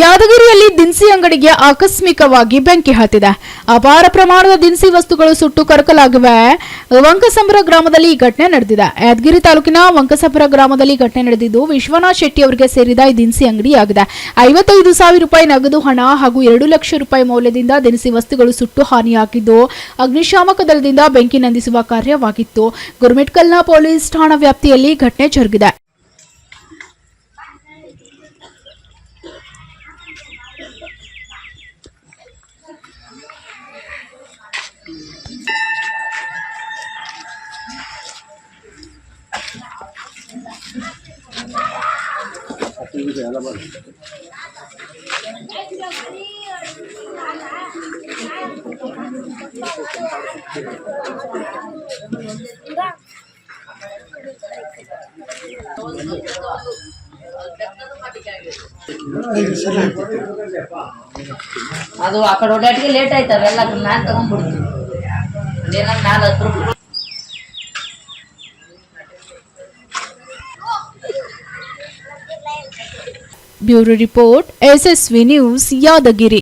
ಯಾದಗಿರಿಯಲ್ಲಿ ದಿನಸಿ ಅಂಗಡಿಗೆ ಆಕಸ್ಮಿಕವಾಗಿ ಬೆಂಕಿ ಹತ್ತಿದೆ. ಅಪಾರ ಪ್ರಮಾಣದ ದಿನಸಿ ವಸ್ತುಗಳು ಸುಟ್ಟು ಕರಕಲಾಗಿವೆ. ವಂಕಸಂಬ್ರ ಗ್ರಾಮದಲ್ಲಿ ಈ ಘಟನೆ ನಡೆದಿದೆ. ಯಾದಗಿರಿ ತಾಲೂಕಿನ ವಂಕಸಂಬ್ರ ಗ್ರಾಮದಲ್ಲಿ ಘಟನೆ ನಡೆದಿದ್ದು ವಿಶ್ವನಾಥ್ ಶೆಟ್ಟಿ ಅವರಿಗೆ ಸೇರಿದ ಈ ದಿನಸಿ ಅಂಗಡಿಯಾಗಿದೆ. 55,000 ರೂಪಾಯಿ ನಗದು ಹಣ ಹಾಗೂ 2 ಲಕ್ಷ ರೂಪಾಯಿ ಮೌಲ್ಯದಿಂದ ದಿನಸಿ ವಸ್ತುಗಳು ಸುಟ್ಟು ಹಾನಿಯಾಗಿದ್ದು ಅಗ್ನಿಶಾಮಕ ದಳದಿಂದ ಬೆಂಕಿ ನಂದಿಸುವ ಕಾರ್ಯವಾಗಿತ್ತು. ಗುರುಮಿಟ್ಕಲ್ನ ಪೊಲೀಸ್ ಠಾಣಾ ವ್ಯಾಪ್ತಿಯಲ್ಲಿ ಘಟನೆ ಜರುಗಿದೆ. ಅದು ಆ ಕಡೆ ಓಡಾಟಿಗೆ ಲೇಟ್ ಆಯ್ತು. ಅವೆಲ್ಲ ನಾನು ತಗೊಂಡ್ಬಿಡ್ತೀನಿ. ಅದೇನ 4 ರೂಪಾಯಿ. Bureau report, SSV news, Yadgir.